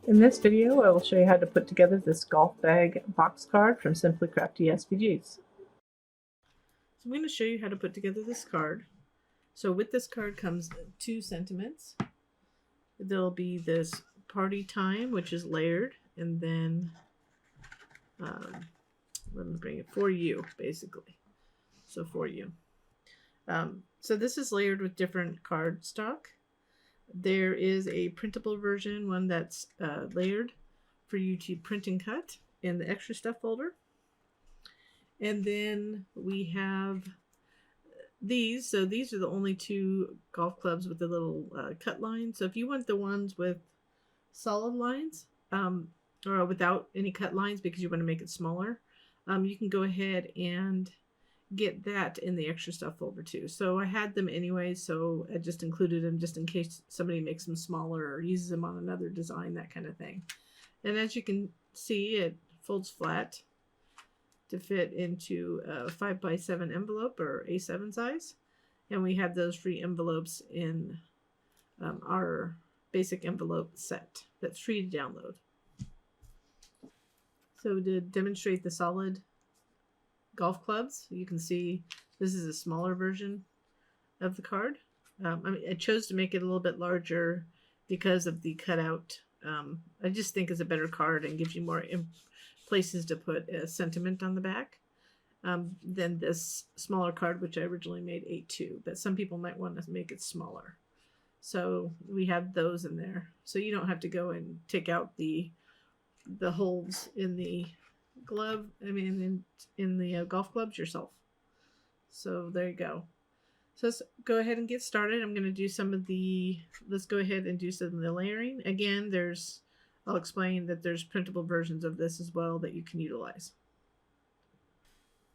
In this video, I will show you how to put together this golf bag box card from Simply Crafty SVGs. So I'm going to show you how to put together this card. So with this card comes two sentiments. There'll be this party time, which is layered, and then let me bring it for you, basically. So for you. So this is layered with different card stock. There is a printable version, one that's layered for you to print and cut in the extra stuff folder. And then we have these. So these are the only two golf clubs with the little cut lines. So if you want the ones with solid lines or without any cut lines because you want to make it smaller, you can go ahead and get that in the extra stuff folder too. So I had them anyway, so I just included them just in case somebody makes them smaller or uses them on another design, that kind of thing. And as you can see, it folds flat to fit into a 5x7 envelope or A7 size. And we have those free envelopes in our basic envelope set that's free to download. So to demonstrate the solid golf clubs, you can see this is a smaller version of the card. I chose to make it a little bit larger because of the cutout. I just think it's a better card and gives you more places to put a sentiment on the back than this smaller card, which I originally made 8.2, but some people might want to make it smaller. So we have those in there. So you don't have to go and take out the holes in the glove, in the golf clubs yourself. So there you go. So let's go ahead and get started. I'm going to do let's go ahead and do some of the layering. Again, I'll explain that there's printable versions of this as well that you can utilize.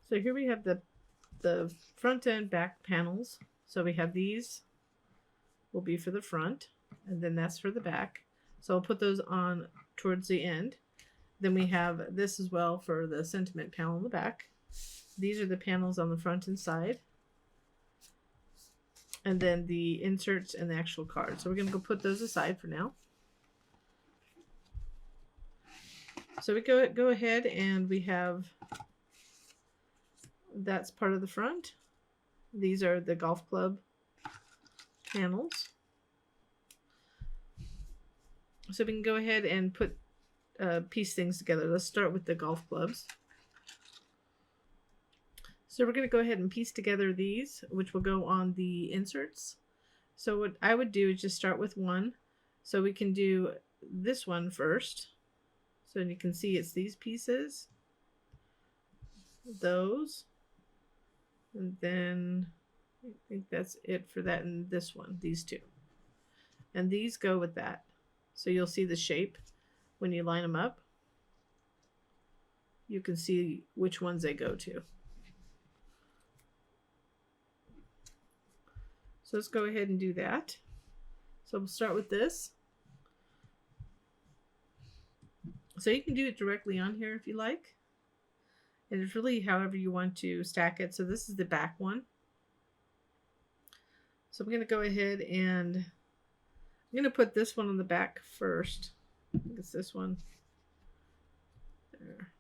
So here we have the front and back panels. So we have these will be for the front, and then that's for the back. So I'll put those on towards the end. Then we have this as well for the sentiment panel in the back. These are the panels on the front and side. And then the inserts and the actual card. So we're going to go put those aside for now. So we go ahead and we have, that's part of the front. These are the golf club panels. So we can go ahead and piece things together. Let's start with the golf clubs. So we're going to go ahead and piece together these, which will go on the inserts. So what I would do is just start with one. So we can do this one first. So you can see it's these pieces, those, and then I think that's it for that, and this one, these two. And these go with that. So you'll see the shape when you line them up. You can see which ones they go to. So let's go ahead and do that. So we'll start with this. So you can do it directly on here if you like. And it's really however you want to stack it. So this is the back one. So I'm going to go ahead and I'm going to put this one on the back first. I think it's this one. There.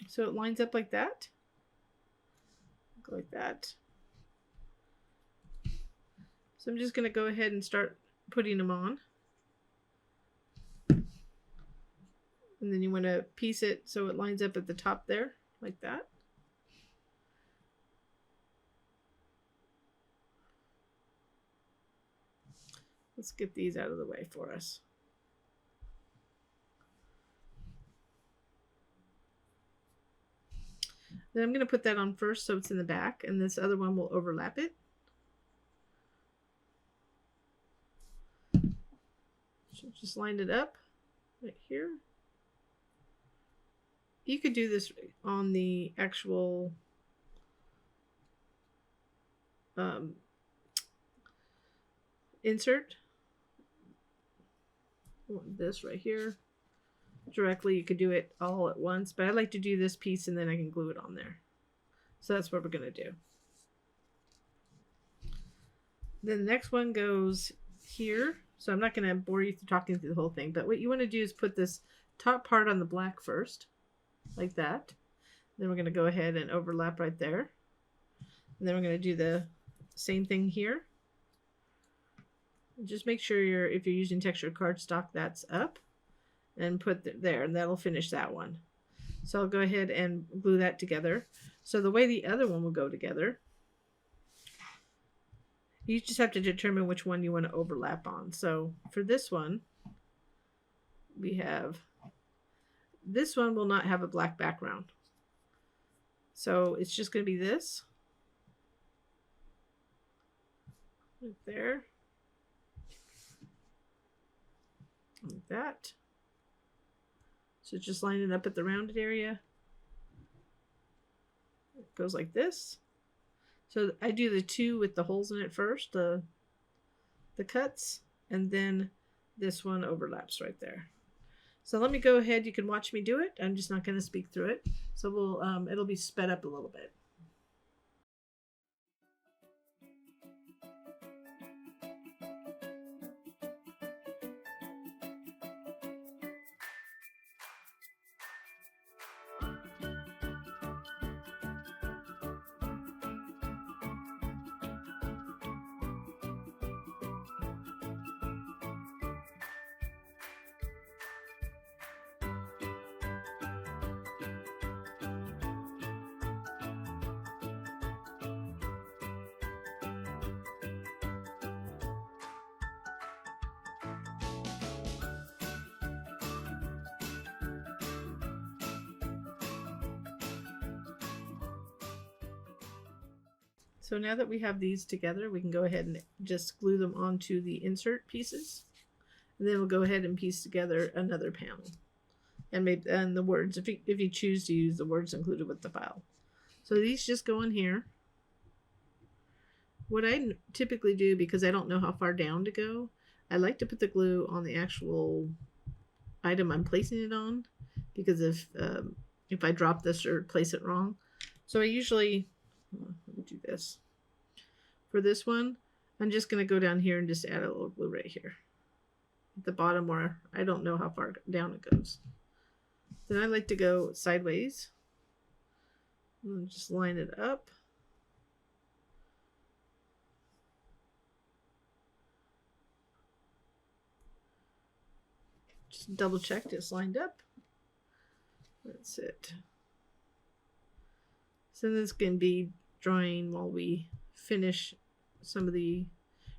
So it lines up like that. Go like that. So I'm just going to go ahead and start putting them on. And then you want to piece it so it lines up at the top there, like that. Let's get these out of the way for us. Then I'm going to put that on first so it's in the back, and this other one will overlap it. So just lined it up right here. You could do this on the actual insert. This right here directly. You could do it all at once, but I like to do this piece and then I can glue it on there. So that's what we're going to do. Then the next one goes here. So I'm not going to bore you through talking through the whole thing, but what you want to do is put this top part on the black first, like that. Then we're going to go ahead and overlap right there. And then we're going to do the same thing here. Just make sure if you're using textured cardstock, that's up, and put there, and that'll finish that one. So I'll go ahead and glue that together. So the way the other one will go together, you just have to determine which one you want to overlap on. So for this one, we have, this one will not have a black background. So it's just going to be this. Right there. Like that. So just line it up at the rounded area. It goes like this. So I do the two with the holes in it first, the cuts, and then this one overlaps right there. So let me go ahead. You can watch me do it. I'm just not going to speak through it. So we'll it'll be sped up a little bit. So now that we have these together, we can go ahead and just glue them onto the insert pieces. And then we'll go ahead and piece together another panel. And the words, if you choose to use the words included with the file. So these just go in here. What I typically do, because I don't know how far down to go, I like to put the glue on the actual item I'm placing it on. Because if I drop this or place it wrong. So I usually... let me do this. For this one, I'm just going to go down here and just add a little glue right here. At the bottom where I don't know how far down it goes. Then I like to go sideways. And just line it up. Just double check it's lined up. That's it. So this can be drying while we finish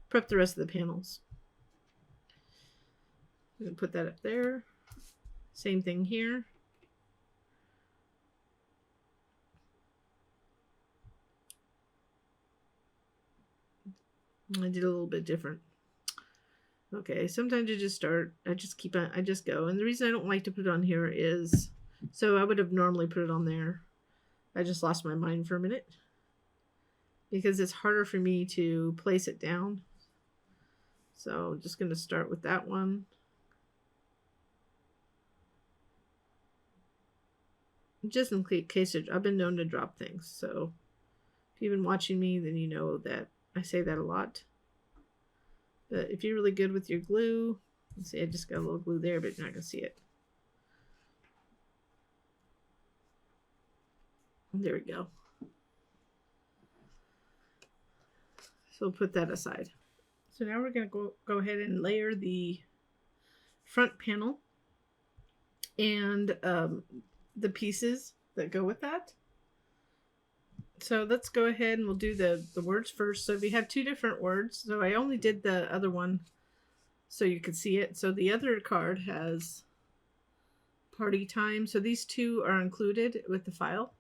prep the rest of the panels. I'm going to put that up there. Same thing here. I did a little bit different. Okay, sometimes I just go. And the reason I don't like to put it on here is, so I would have normally put it on there. I just lost my mind for a minute because it's harder for me to place it down. So I'm just going to start with that one. Just in case I've been known to drop things. So if you've been watching me, then you know that I say that a lot. But if you're really good with your glue, let's see, I just got a little glue there, but you're not going to see it. There we go. So we'll put that aside. So now we're going to go ahead and layer the front panel and the pieces that go with that. So let's go ahead and we'll do the words first. So we have two different words. So I only did the other one so you could see it. So the other card has party time. So these two are included with the file.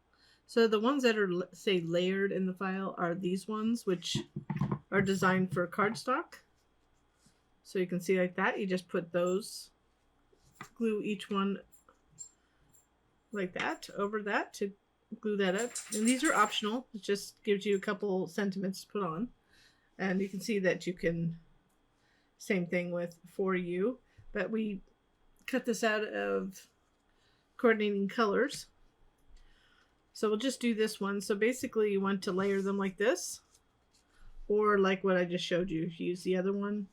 So the ones that are, say, layered in the file are these ones, which are designed for cardstock. So you can see like that. You just put those, glue each one like that over that to glue that up. And these are optional. It just gives you a couple sentiments to put on. And you can see that you can, same thing with for you. But we cut this out of coordinating colors. So we'll just do this one. So basically you want to layer them like this. or like what I just showed you, if you use the other one.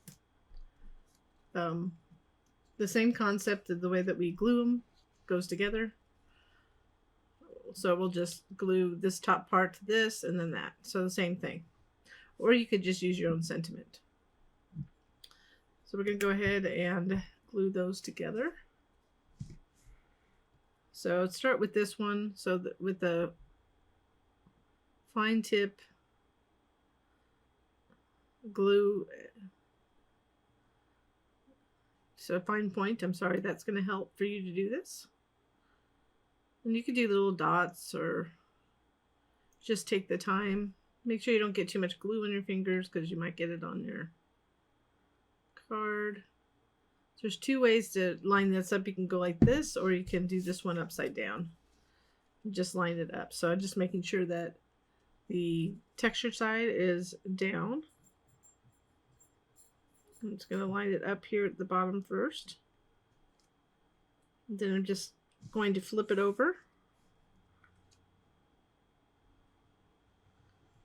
The same concept of the way that we glue them goes together. So we'll just glue this top part to this and then that. So the same thing. Or you could just use your own sentiment. So we're going to go ahead and glue those together. So let's start with this one. So with the fine tip glue, so fine point, I'm sorry, that's going to help for you to do this. And you could do little dots or just take the time. Make sure you don't get too much glue on your fingers because you might get it on your card. So there's two ways to line this up. You can go like this, or you can do this one upside down. Just line it up. So I'm just making sure that the texture side is down. I'm just going to line it up here at the bottom first. And then I'm just going to flip it over.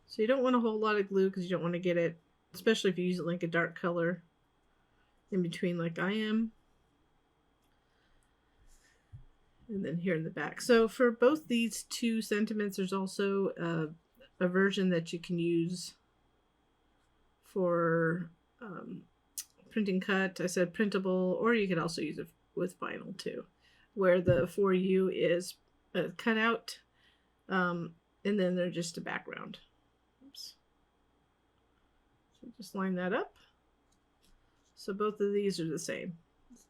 So you don't want a whole lot of glue because you don't want to get it, especially if you use it like a dark color in between like I am. And then here in the back. So for both these two sentiments, there's also a version that you can use for printing cut. I said printable, or you could also use it with vinyl too, where the For You is cut out, and then they're just a background. Oops. So just line that up. So both of these are the same.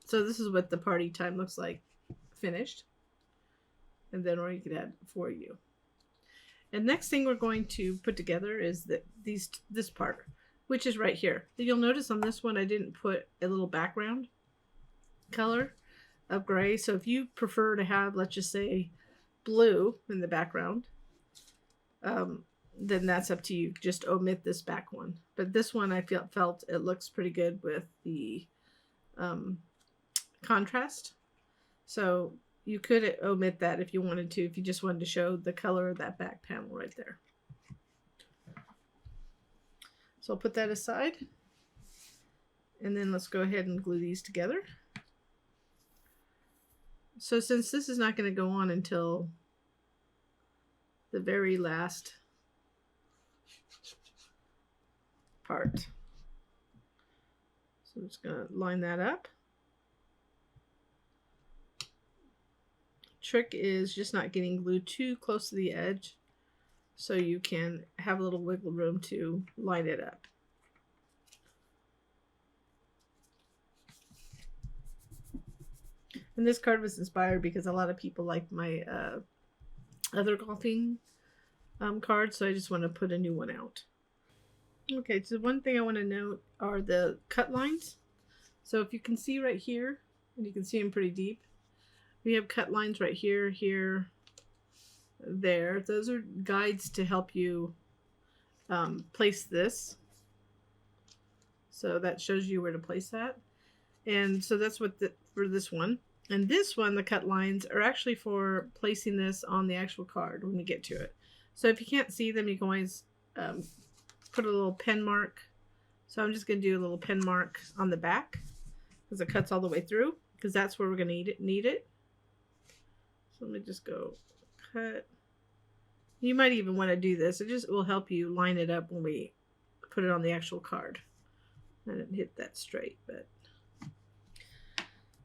So this is what the party time looks like finished. And then, or you could add For You. And next thing we're going to put together is this part, which is right here. You'll notice on this one I didn't put a little background color of gray. So if you prefer to have, let's just say, blue in the background, then that's up to you. Just omit this back one. But this one I felt it looks pretty good with the contrast. So you could omit that if you wanted to, if you just wanted to show the color of that back panel right there. So I'll put that aside. And then let's go ahead and glue these together. So since this is not going to go on until the very last part, so I'm just going to line that up. Trick is just not getting glued too close to the edge, so you can have a little wiggle room to line it up. And this card was inspired because a lot of people like my other golfing cards, so I just want to put a new one out. Okay, so one thing I want to note are the cut lines. So if you can see right here, and you can see them pretty deep, we have cut lines right here, here, there. Those are guides to help you place this. So that shows you where to place that. And so that's what for this one. And this one, the cut lines are actually for placing this on the actual card when we get to it. So if you can't see them, you can always put a little pen mark. So I'm just going to do a little pen mark on the back because it cuts all the way through, because that's where we're going to need it. So let me just go cut. You might even want to do this. It just will help you line it up when we put it on the actual card. I didn't hit that straight, but...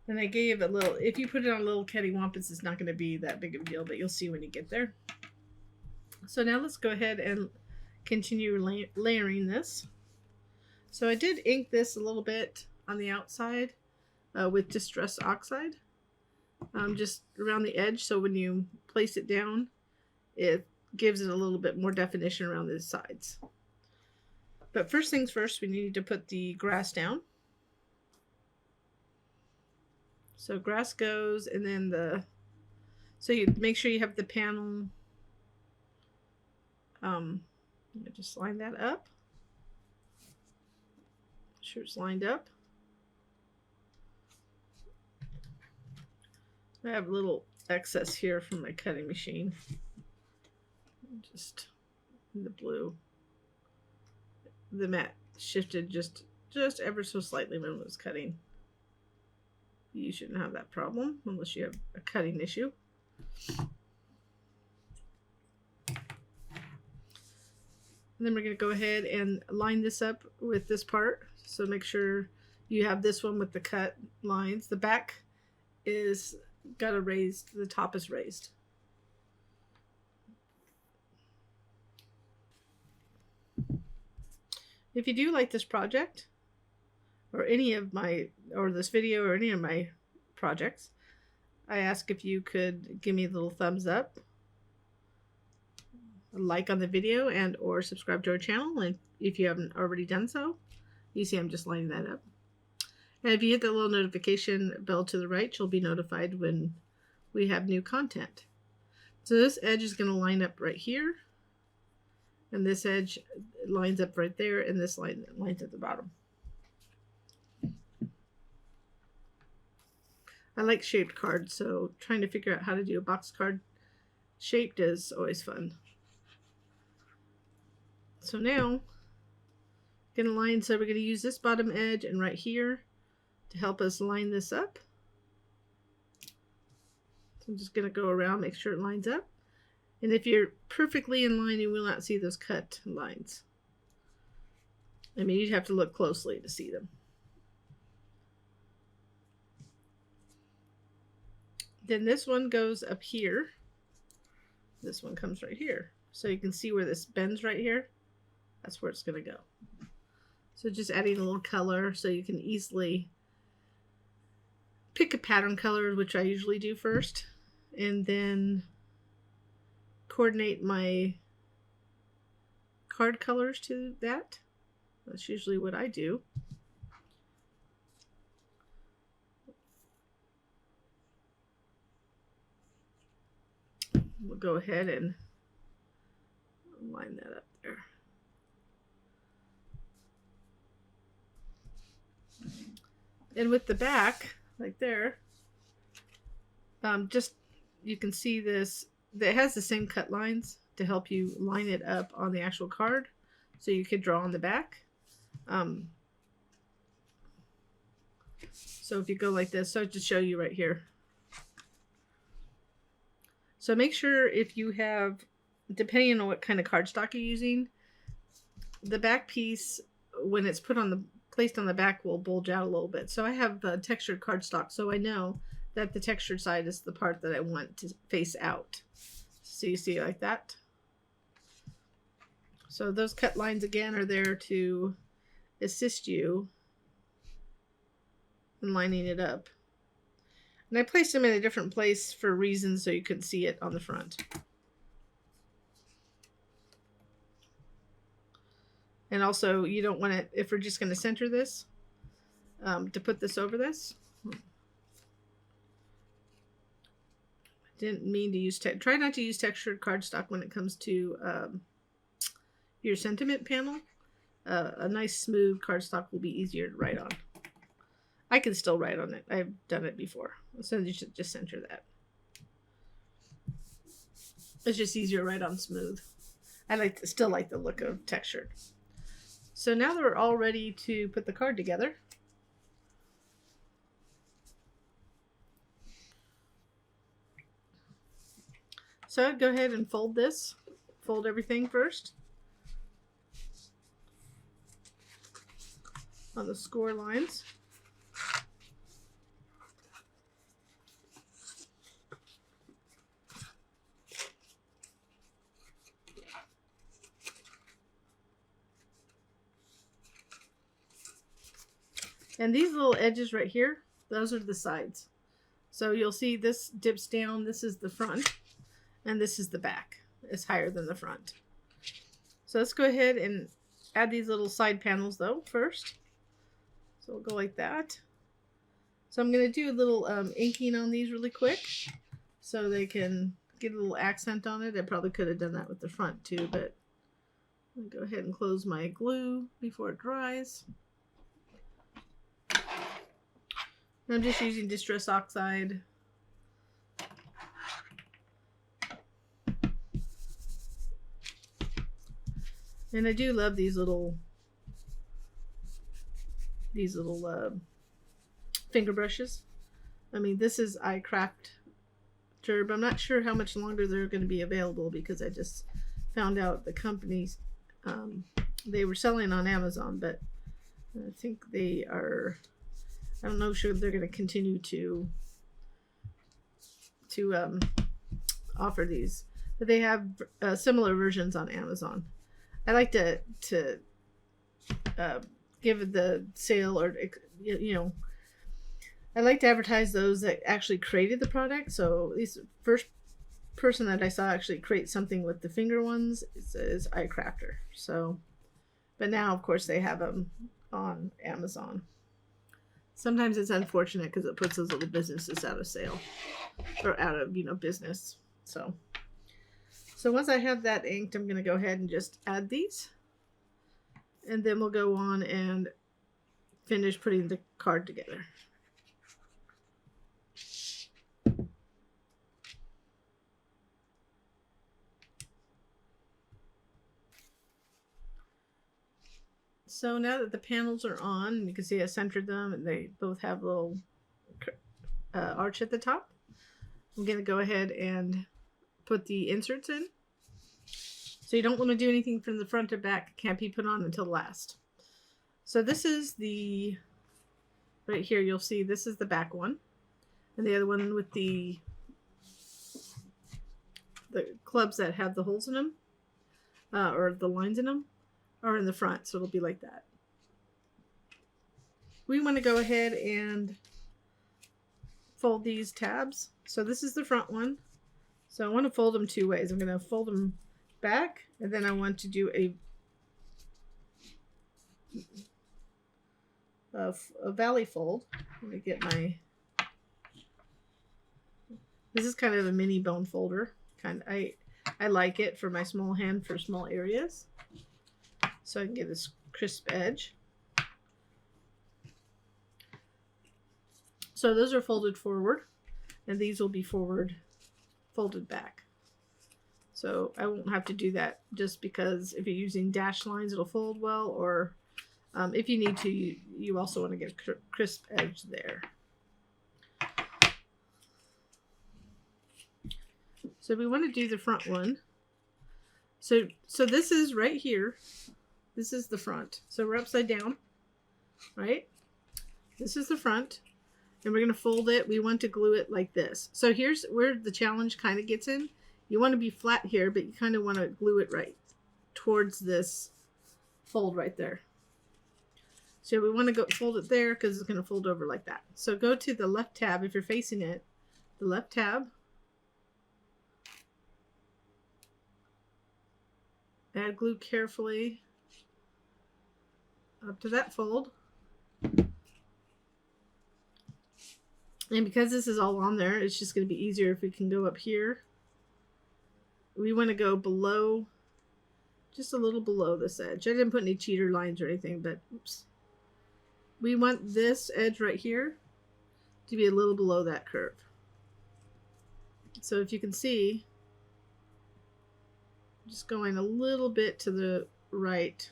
And I gave a little, if you put it on little cattywampus, it's not going to be that big of a deal, but you'll see when you get there. So now let's go ahead and continue layering this. So I did ink this a little bit on the outside with Distress Oxide, just around the edge. So when you place it down, it gives it a little bit more definition around the sides. But first things first, we need to put the grass down. So grass goes, and then so you make sure you have the panel, just line that up. Make sure it's lined up. I have a little excess here from my cutting machine. Just in the blue. the mat shifted just ever so slightly when it was cutting. You shouldn't have that problem unless you have a cutting issue. And then we're going to go ahead and line this up with this part. So make sure you have this one with the cut lines. The back is got a raised, the top is raised. If you do like this project, or any of my, or this video, or any of my projects, I ask if you could give me a little thumbs up, a like on the video, and or subscribe to our channel. And if you haven't already done so, you see I'm just lining that up. And if you hit the little notification bell to the right, you'll be notified when we have new content. So this edge is going to line up right here, and this edge lines up right there, and this line lines at the bottom. I like shaped cards, so trying to figure out how to do a box card shaped is always fun. So now, gonna line, so we're gonna use this bottom edge and right here to help us line this up. So I'm just gonna go around, make sure it lines up. And if you're perfectly in line, you will not see those cut lines. I mean, you'd have to look closely to see them. Then this one goes up here. This one comes right here. So you can see where this bends right here. That's where it's going to go. So just adding a little color so you can easily pick a pattern color, which I usually do first, and then coordinate my card colors to that. That's usually what I do. We'll go ahead and line that up there. And with the back, like there, just you can see this, that has the same cut lines to help you line it up on the actual card. So you could draw on the back. So if you go like this, so to show you right here. So make sure if you have, depending on what kind of cardstock you're using, the back piece, when it's put on the, placed on the back, will bulge out a little bit. So I have textured cardstock, so I know that the textured side is the part that I want to face out. So you see like that. So those cut lines again are there to assist you in lining it up. And I placed them in a different place for reasons so you could see it on the front. And also, you don't want it, if we're just going to center this, to put this over this. I didn't mean to use, try not to use textured cardstock when it comes to your sentiment panel. A nice smooth cardstock will be easier to write on. I can still write on it. I've done it before. So you should just center that. It's just easier to write on smooth. I still like the look of textured. So now that we're all ready to put the card together, so I'd go ahead and fold this. Fold everything first on the score lines. And these little edges right here, those are the sides. So you'll see this dips down. This is the front, and this is the back. It's higher than the front. So let's go ahead and add these little side panels though first. So we'll go like that. So I'm going to do a little inking on these really quick so they can get a little accent on it. I probably could have done that with the front too, but I'm going to go ahead and close my glue before it dries. I'm just using Distress Oxide. And I do love these little these little finger brushes. I mean, this is iCraft but I'm not sure how much longer they're going to be available because I just found out the companies they were selling on Amazon, but I think they are, I don't know sure they're going to continue to offer these, but they have similar versions on Amazon. I like to give the sale, or you know, I like to advertise those that actually created the product. So at least the first person that I saw actually create something with the finger ones is iCrafter. So, but now of course they have them on Amazon. Sometimes it's unfortunate because it puts those little businesses out of sale or out of, you know, business. So once I have that inked, I'm going to go ahead and just add these, and then we'll go on and finish putting the card together. So now that the panels are on, you can see I centered them and they both have a little arch at the top. I'm going to go ahead and put the inserts in. So you don't want to do anything from the front to back. It can't be put on until last. So this is the, right here you'll see this is the back one. And the other one with the clubs that have the holes in them, or the lines in them, are in the front, so it'll be like that. We want to go ahead and fold these tabs. So this is the front one. So I want to fold them two ways. I'm going to fold them back, and then I want to do a valley fold. Let me get my, this is kind of a mini bone folder. I like it for my small hand for small areas, so I can get this crisp edge. So those are folded forward, and these will be folded back. So I won't have to do that, just because if you're using dashed lines, it'll fold well, or if you need to, you also want to get a crisp edge there. So we want to do the front one. So this is right here. This is the front. So we're upside down, right? This is the front, and we're going to fold it. We want to glue it like this. So here's where the challenge kind of gets in. You want to be flat here, but you kind of want to glue it right towards this fold right there. So we want to go fold it there because it's going to fold over like that. So go to the left tab if you're facing it, the left tab. Add glue carefully up to that fold. And because this is all on there, it's just going to be easier if we can go up here. We want to go below, just a little below this edge. I didn't put any cheater lines or anything, but oops. We want this edge right here to be a little below that curve. So if you can see, just going a little bit to the right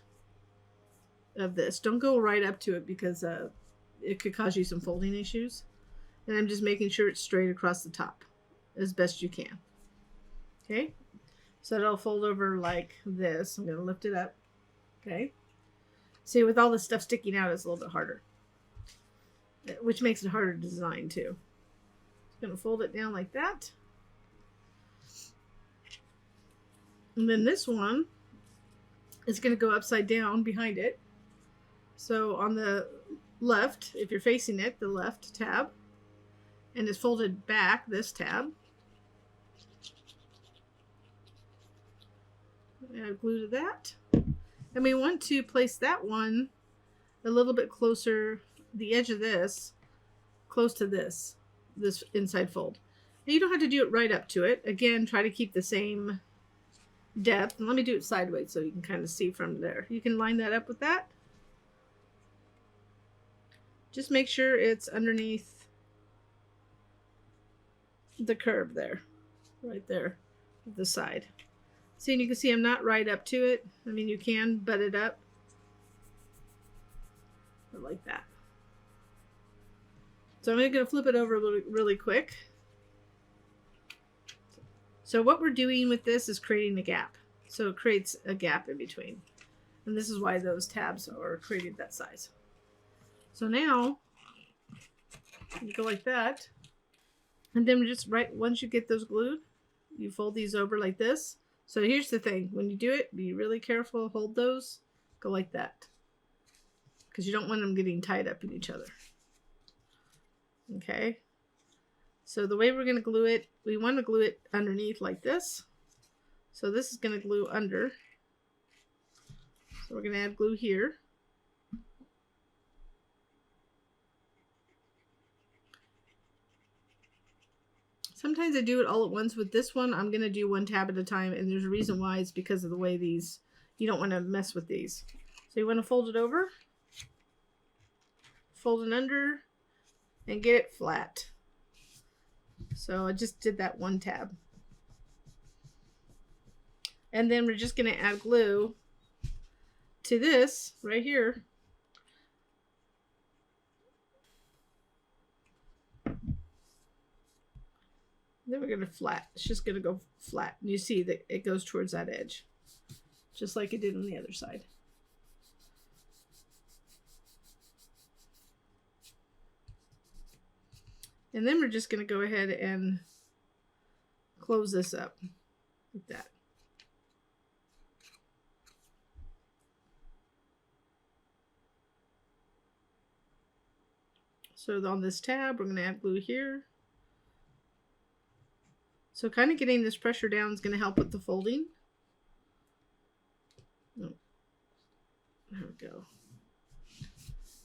of this. Don't go right up to it because it could cause you some folding issues. And I'm just making sure it's straight across the top as best you can. Okay, so it'll fold over like this. I'm going to lift it up. Okay, see, with all this stuff sticking out, it's a little bit harder, which makes it harder to design too. Just going to fold it down like that. And then this one is going to go upside down behind it. So on the left, if you're facing it, the left tab, and it's folded back, this tab. Add glue to that. And we want to place that one a little bit closer, the edge of this, close to this inside fold. Now you don't have to do it right up to it. Again, try to keep the same depth. And let me do it sideways so you can kind of see from there. You can line that up with that. Just make sure it's underneath the curve there, right there, the side. See, and you can see I'm not right up to it. I mean, you can butt it up, but like that. So I'm going to flip it over really quick. So what we're doing with this is creating a gap. So it creates a gap in between. And this is why those tabs are created that size. So now you go like that. And then just once you get those glued, you fold these over like this. So here's the thing. When you do it, be really careful. Hold those. Go like that. Because you don't want them getting tied up in each other. Okay. So the way we're going to glue it, we want to glue it underneath like this. So this is going to glue under. So we're going to add glue here. Sometimes I do it all at once. With this one, I'm going to do one tab at a time. And there's a reason why. It's because of the way these, you don't want to mess with these. So you want to fold it over, fold it under, and get it flat. So I just did that one tab. And then we're just going to add glue to this right here. Then we're going to flat. It's just going to go flat. And you see that it goes towards that edge, just like it did on the other side. And then we're just going to go ahead and close this up like that. So on this tab, we're going to add glue here. So kind of getting this pressure down is going to help with the folding. Oh, there we go.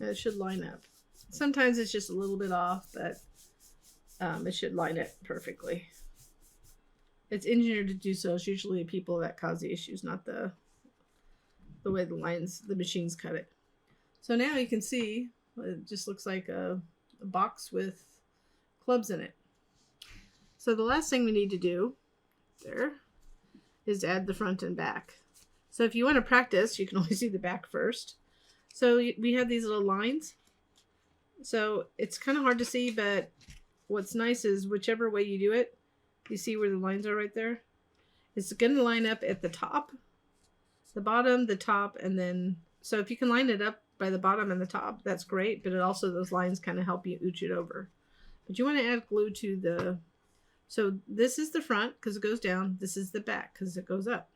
And it should line up. Sometimes it's just a little bit off, but it should line it perfectly. It's engineered to do so. It's usually people that cause the issues, not the way the machines cut it. So now you can see it just looks like a box with clubs in it. So the last thing we need to do there is add the front and back. So if you want to practice, you can always do the back first. So we have these little lines. So it's kind of hard to see, but what's nice is whichever way you do it, you see where the lines are right there? It's going to line up at the top, the bottom, the top, and then, so if you can line it up by the bottom and the top, that's great, but it also, those lines kind of help you ooch it over. But you want to add glue to the, so this is the front because it goes down. This is the back because it goes up.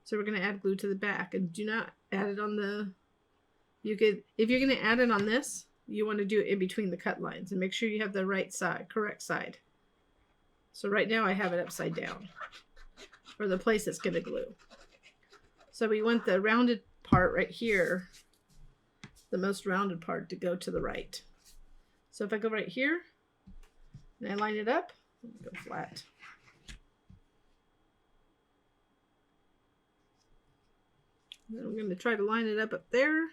So we're going to add glue to the back, and do not add it on the, you could, if you're going to add it on this, you want to do it in between the cut lines and make sure you have the right side, correct side. So right now I have it upside down for the place that's going to glue. So we want the rounded part right here, the most rounded part, to go to the right. So if I go right here and I line it up, go flat. Then I'm going to try to line it up there.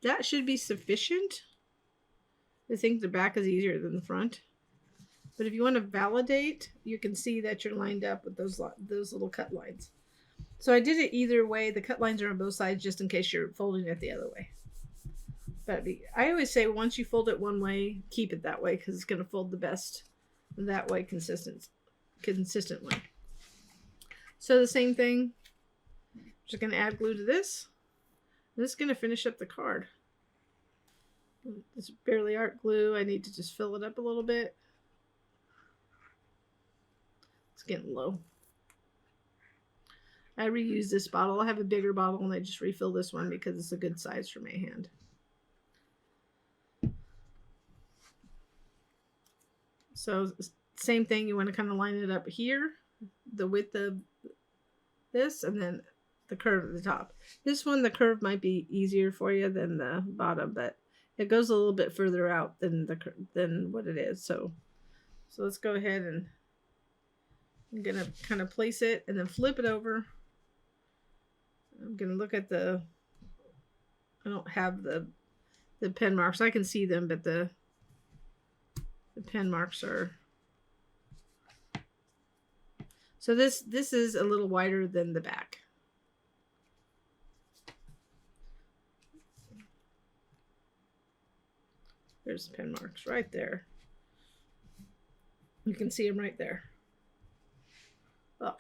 That should be sufficient. I think the back is easier than the front. But if you want to validate, you can see that you're lined up with those little cut lines. So I did it either way. The cut lines are on both sides just in case you're folding it the other way. But I always say once you fold it one way, keep it that way because it's going to fold the best that way consistently. So the same thing. Just going to add glue to this. This is going to finish up the card. It's barely art glue. I need to just fill it up a little bit. It's getting low. I reuse this bottle. I have a bigger bottle and I just refill this one because it's a good size for my hand. So same thing, you want to kind of line it up here, the width of this, and then the curve at the top. This one, the curve might be easier for you than the bottom, but it goes a little bit further out than what it is. So let's go ahead and I'm gonna kind of place it and then flip it over. I'm gonna look at I don't have the pen marks. I can see them, but the pen marks are. So this is a little wider than the back. There's pen marks right there. You can see them right there. Look.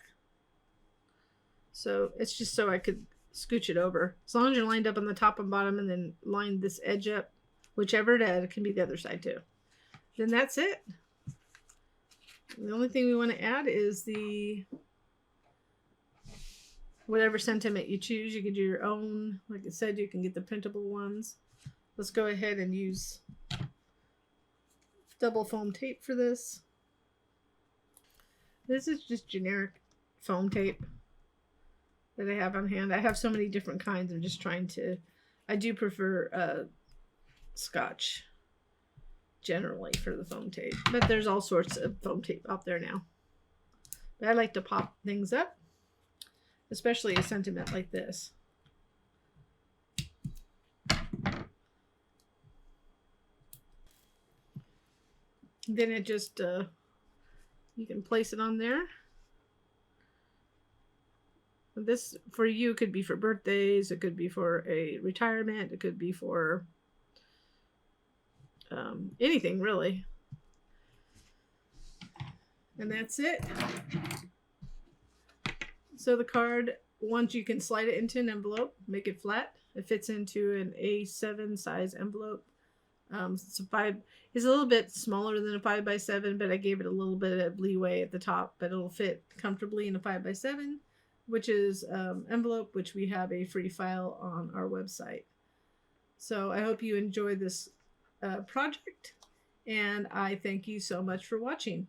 So it's just so I could scooch it over. As long as you're lined up on the top and bottom and then line this edge up, whichever it can be the other side too. Then that's it. The only thing we want to add is the whatever sentiment you choose. You can do your own. Like I said, you can get the printable ones. Let's go ahead and use double foam tape for this. This is just generic foam tape that I have on hand. I have so many different kinds. I'm just trying to, I do prefer Scotch generally for the foam tape, but there's all sorts of foam tape out there now. But I like to pop things up, especially a sentiment like this. Then it just, you can place it on there. This for you could be for birthdays, it could be for a retirement, it could be for anything really. And that's it. So the card, once you can slide it into an envelope, make it flat. It fits into an A7 size envelope. It's a little bit smaller than a 5x7, but I gave it a little bit of leeway at the top, but it'll fit comfortably in a 5x7, which is envelope, which we have a free file on our website. So I hope you enjoy this project, and I thank you so much for watching.